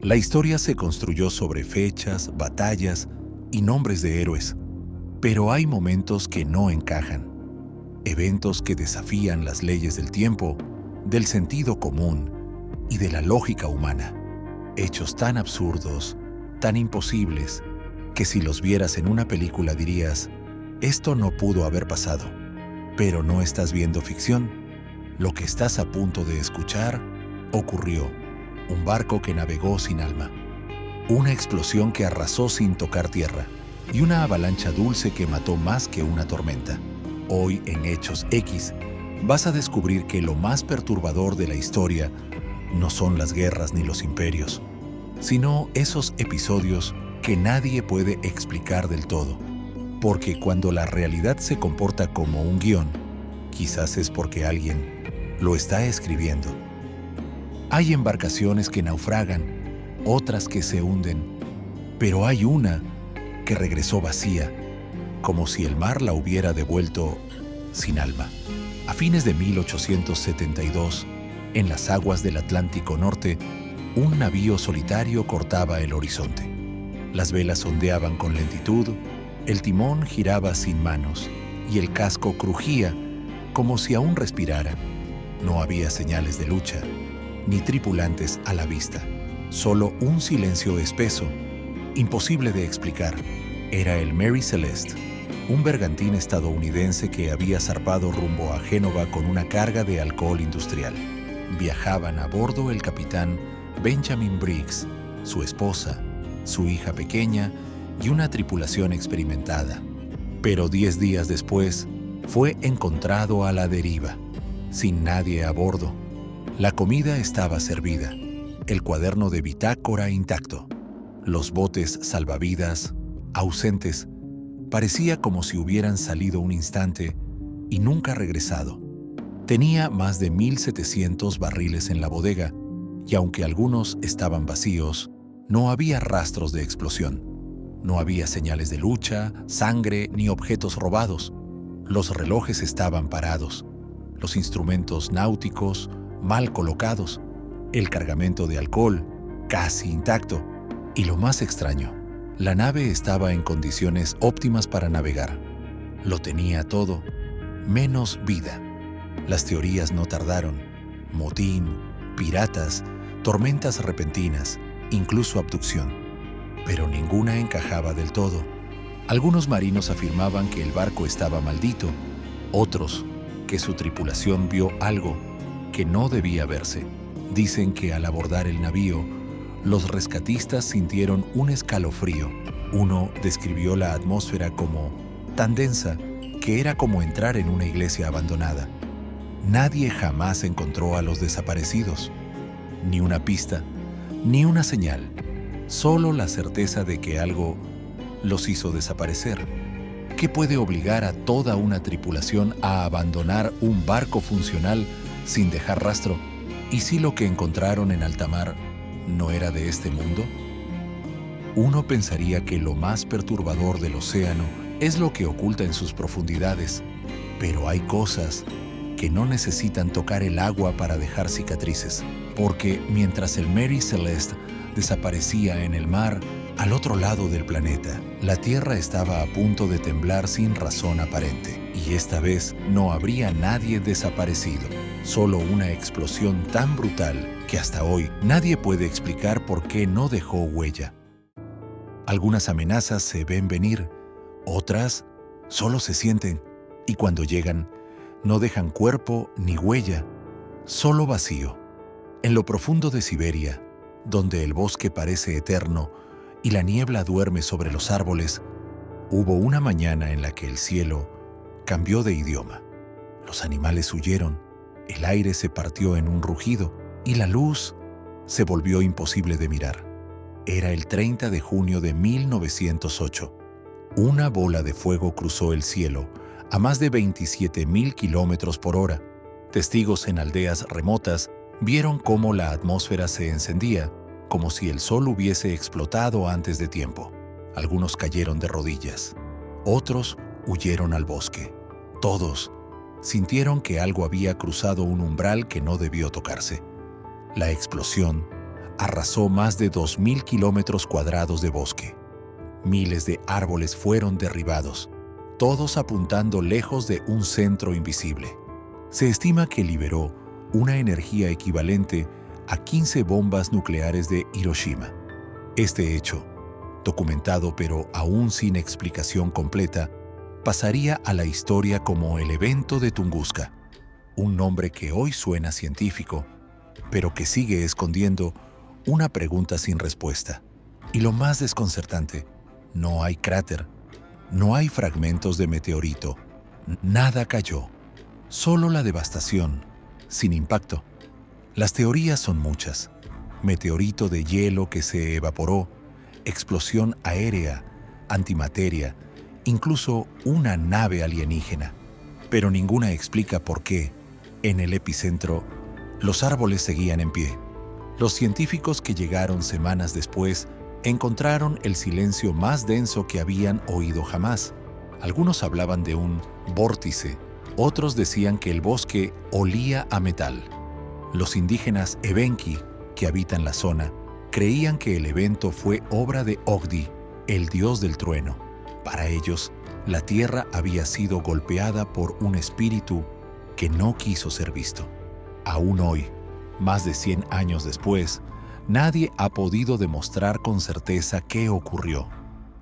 La historia se construyó sobre fechas, batallas y nombres de héroes, pero hay momentos que no encajan, eventos que desafían las leyes del tiempo, del sentido común y de la lógica humana, hechos tan absurdos, tan imposibles, que si los vieras en una película dirías, esto no pudo haber pasado. Pero no estás viendo ficción. Lo que estás a punto de escuchar ocurrió. Un barco que navegó sin alma, una explosión que arrasó sin tocar tierra y una avalancha dulce que mató más que una tormenta. Hoy en Hechos X vas a descubrir que lo más perturbador de la historia no son las guerras ni los imperios, sino esos episodios que nadie puede explicar del todo. Porque cuando la realidad se comporta como un guión, quizás es porque alguien lo está escribiendo. Hay embarcaciones que naufragan, otras que se hunden, pero hay una que regresó vacía, como si el mar la hubiera devuelto sin alma. A fines de 1872, en las aguas del Atlántico Norte, un navío solitario cortaba el horizonte. Las velas ondeaban con lentitud, el timón giraba sin manos y el casco crujía como si aún respirara. No había señales de lucha, ni tripulantes a la vista. Solo un silencio espeso, imposible de explicar. Era el Mary Celeste, un bergantín estadounidense que había zarpado rumbo a Génova con una carga de alcohol industrial. Viajaban a bordo el capitán Benjamin Briggs, su esposa, su hija pequeña y una tripulación experimentada. Pero 10 días después, fue encontrado a la deriva, sin nadie a bordo. La comida estaba servida, el cuaderno de bitácora intacto, los botes salvavidas ausentes. Parecía como si hubieran salido un instante y nunca regresado. Tenía más de 1,700 barriles en la bodega y aunque algunos estaban vacíos, no había rastros de explosión. No había señales de lucha, sangre ni objetos robados. Los relojes estaban parados, los instrumentos náuticos mal colocados, el cargamento de alcohol casi intacto. Y lo más extraño, la nave estaba en condiciones óptimas para navegar. Lo tenía todo, menos vida. Las teorías no tardaron. Motín, piratas, tormentas repentinas, incluso abducción. Pero ninguna encajaba del todo. Algunos marinos afirmaban que el barco estaba maldito, otros que su tripulación vio algo que no debía verse. Dicen que al abordar el navío, los rescatistas sintieron un escalofrío. Uno describió la atmósfera como tan densa que era como entrar en una iglesia abandonada. Nadie jamás encontró a los desaparecidos. Ni una pista, ni una señal. Solo la certeza de que algo los hizo desaparecer. ¿Qué puede obligar a toda una tripulación a abandonar un barco funcional sin dejar rastro? ¿Y si lo que encontraron en alta mar no era de este mundo? Uno pensaría que lo más perturbador del océano es lo que oculta en sus profundidades, pero hay cosas que no necesitan tocar el agua para dejar cicatrices, porque mientras el Mary Celeste desaparecía en el mar, al otro lado del planeta, la Tierra estaba a punto de temblar sin razón aparente, y esta vez no habría nadie desaparecido, solo una explosión tan brutal que hasta hoy nadie puede explicar por qué no dejó huella. Algunas amenazas se ven venir, otras solo se sienten, y cuando llegan, no dejan cuerpo ni huella, solo vacío. En lo profundo de Siberia, donde el bosque parece eterno y la niebla duerme sobre los árboles, hubo una mañana en la que el cielo cambió de idioma. Los animales huyeron, el aire se partió en un rugido y la luz se volvió imposible de mirar. Era el 30 de junio de 1908. Una bola de fuego cruzó el cielo a más de 27,000 kilómetros por hora. Testigos en aldeas remotas vieron cómo la atmósfera se encendía, como si el sol hubiese explotado antes de tiempo. Algunos cayeron de rodillas, otros huyeron al bosque. Todos sintieron que algo había cruzado un umbral que no debió tocarse. La explosión arrasó más de 2.000 kilómetros cuadrados de bosque. Miles de árboles fueron derribados, todos apuntando lejos de un centro invisible. Se estima que liberó una energía equivalente a 15 bombas nucleares de Hiroshima. Este hecho, documentado pero aún sin explicación completa, pasaría a la historia como el evento de Tunguska, un nombre que hoy suena científico, pero que sigue escondiendo una pregunta sin respuesta. Y lo más desconcertante, no hay cráter, no hay fragmentos de meteorito, nada cayó, solo la devastación, sin impacto. Las teorías son muchas: meteorito de hielo que se evaporó, explosión aérea, antimateria, incluso una nave alienígena. Pero ninguna explica por qué, en el epicentro, los árboles seguían en pie. Los científicos que llegaron semanas después encontraron el silencio más denso que habían oído jamás. Algunos hablaban de un vórtice, otros decían que el bosque olía a metal. Los indígenas Evenki, que habitan la zona, creían que el evento fue obra de Ogdi, el dios del trueno. Para ellos, la tierra había sido golpeada por un espíritu que no quiso ser visto. Aún hoy, más de 100 años después, nadie ha podido demostrar con certeza qué ocurrió.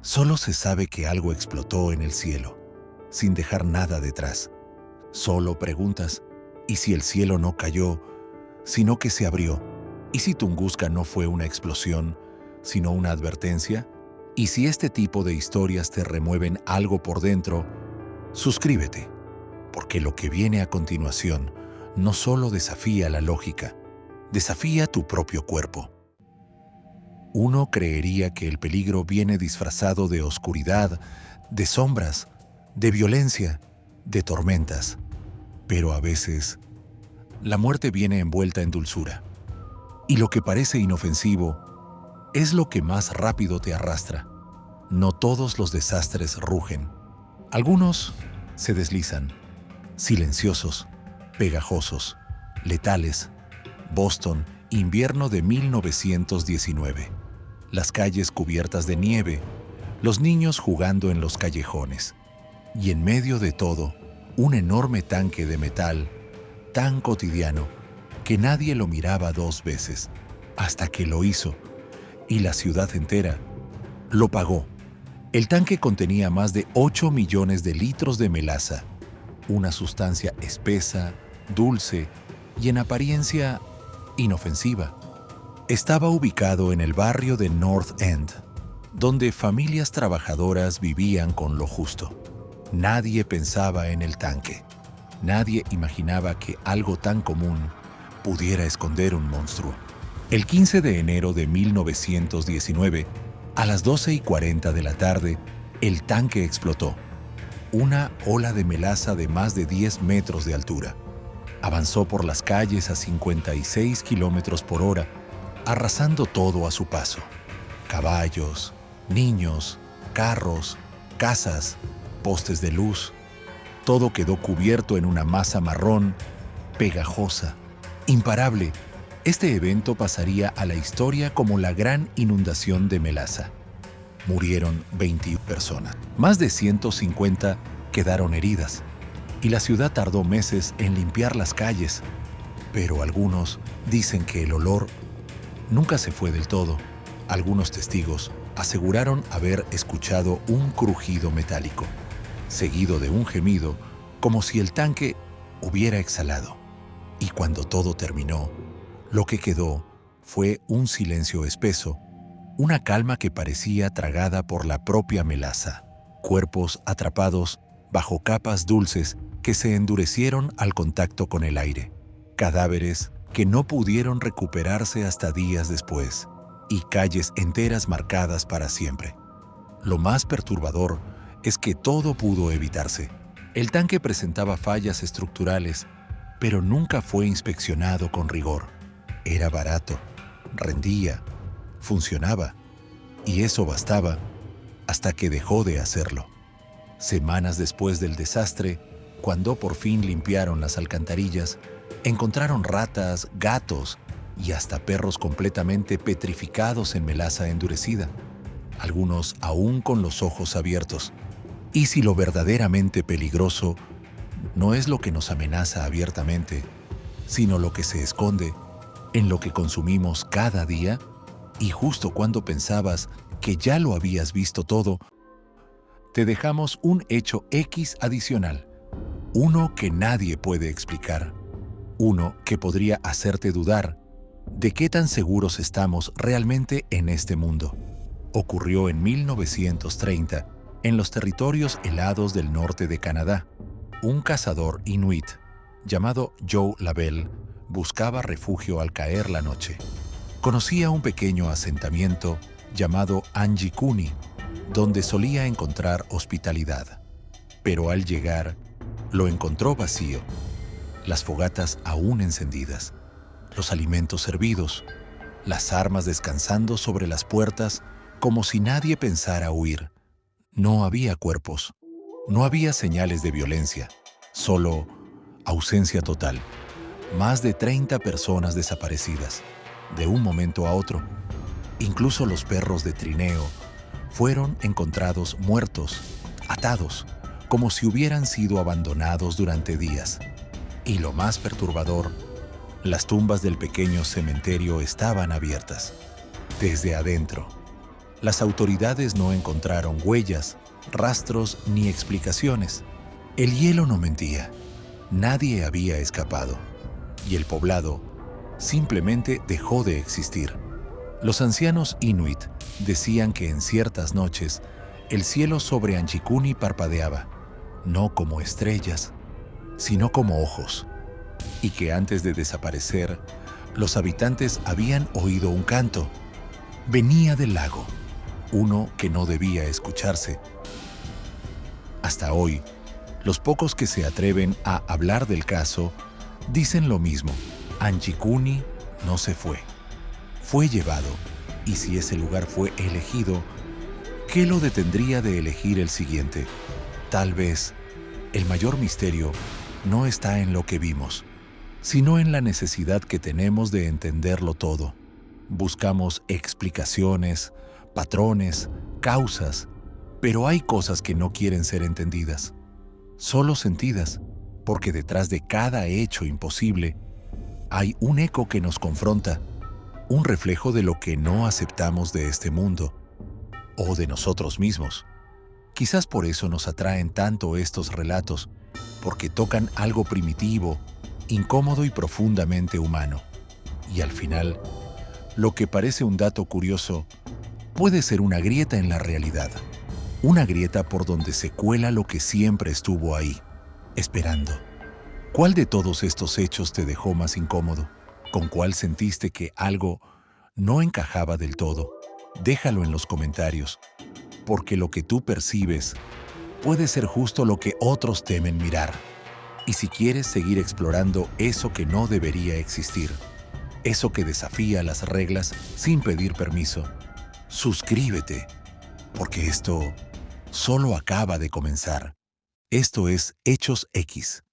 Solo se sabe que algo explotó en el cielo, sin dejar nada detrás. Solo preguntas: ¿y si el cielo no cayó, sino que se abrió? ¿Y si Tunguska no fue una explosión, sino una advertencia? Y si este tipo de historias te remueven algo por dentro, suscríbete, porque lo que viene a continuación no solo desafía la lógica, desafía tu propio cuerpo. Uno creería que el peligro viene disfrazado de oscuridad, de sombras, de violencia, de tormentas, pero a veces la muerte viene envuelta en dulzura. Y lo que parece inofensivo es lo que más rápido te arrastra. No todos los desastres rugen. Algunos se deslizan, silenciosos, pegajosos, letales. Boston, invierno de 1919. Las calles cubiertas de nieve, los niños jugando en los callejones. Y en medio de todo, un enorme tanque de metal, tan cotidiano, que nadie lo miraba 2 veces, hasta que lo hizo, y la ciudad entera lo pagó. El tanque contenía más de 8 millones de litros de melaza, una sustancia espesa, dulce y en apariencia inofensiva. Estaba ubicado en el barrio de North End, donde familias trabajadoras vivían con lo justo. Nadie pensaba en el tanque. Nadie imaginaba que algo tan común pudiera esconder un monstruo. El 15 de enero de 1919, a las 12:40 de la tarde, el tanque explotó. Una ola de melaza de más de 10 metros de altura. Avanzó por las calles a 56 kilómetros por hora, arrasando todo a su paso. Caballos, niños, carros, casas, postes de luz. Todo quedó cubierto en una masa marrón, pegajosa, imparable. Este evento pasaría a la historia como la gran inundación de melaza. Murieron 21 personas. Más de 150 quedaron heridas. Y la ciudad tardó meses en limpiar las calles. Pero algunos dicen que el olor nunca se fue del todo. Algunos testigos aseguraron haber escuchado un crujido metálico, seguido de un gemido, como si el tanque hubiera exhalado. Y cuando todo terminó, lo que quedó fue un silencio espeso, una calma que parecía tragada por la propia melaza, cuerpos atrapados bajo capas dulces que se endurecieron al contacto con el aire, cadáveres que no pudieron recuperarse hasta días después, y calles enteras marcadas para siempre. Lo más perturbador es que todo pudo evitarse. El tanque presentaba fallas estructurales, pero nunca fue inspeccionado con rigor. Era barato, rendía, funcionaba, y eso bastaba hasta que dejó de hacerlo. Semanas después del desastre, cuando por fin limpiaron las alcantarillas, encontraron ratas, gatos y hasta perros completamente petrificados en melaza endurecida, algunos aún con los ojos abiertos. Y si lo verdaderamente peligroso no es lo que nos amenaza abiertamente, sino lo que se esconde en lo que consumimos cada día, y justo cuando pensabas que ya lo habías visto todo, te dejamos un hecho X adicional, uno que nadie puede explicar, uno que podría hacerte dudar de qué tan seguros estamos realmente en este mundo. Ocurrió en 1930 en los territorios helados del norte de Canadá. Un cazador inuit llamado Joe Labelle buscaba refugio al caer la noche. Conocía un pequeño asentamiento llamado Anjikuni, donde solía encontrar hospitalidad. Pero al llegar, lo encontró vacío, las fogatas aún encendidas, los alimentos servidos, las armas descansando sobre las puertas como si nadie pensara huir. No había cuerpos, no había señales de violencia, solo ausencia total. Más de 30 personas desaparecidas, de un momento a otro. Incluso los perros de trineo fueron encontrados muertos, atados, como si hubieran sido abandonados durante días. Y lo más perturbador, las tumbas del pequeño cementerio estaban abiertas. Desde adentro, las autoridades no encontraron huellas, rastros ni explicaciones. El hielo no mentía. Nadie había escapado. Y el poblado simplemente dejó de existir. Los ancianos inuit decían que en ciertas noches el cielo sobre Anjikuni parpadeaba, no como estrellas, sino como ojos, y que antes de desaparecer, los habitantes habían oído un canto. Venía del lago, uno que no debía escucharse. Hasta hoy, los pocos que se atreven a hablar del caso dicen lo mismo. Anjikuni no se fue. Fue llevado, y si ese lugar fue elegido, ¿qué lo detendría de elegir el siguiente? Tal vez el mayor misterio no está en lo que vimos, sino en la necesidad que tenemos de entenderlo todo. Buscamos explicaciones, patrones, causas, pero hay cosas que no quieren ser entendidas, solo sentidas, porque detrás de cada hecho imposible hay un eco que nos confronta, un reflejo de lo que no aceptamos de este mundo o de nosotros mismos. Quizás por eso nos atraen tanto estos relatos, porque tocan algo primitivo, incómodo y profundamente humano. Y al final, lo que parece un dato curioso puede ser una grieta en la realidad, una grieta por donde se cuela lo que siempre estuvo ahí, esperando. ¿Cuál de todos estos hechos te dejó más incómodo? ¿Con cuál sentiste que algo no encajaba del todo? Déjalo en los comentarios, porque lo que tú percibes puede ser justo lo que otros temen mirar. Y si quieres seguir explorando eso que no debería existir, eso que desafía las reglas sin pedir permiso, suscríbete, porque esto solo acaba de comenzar. Esto es Hechos X.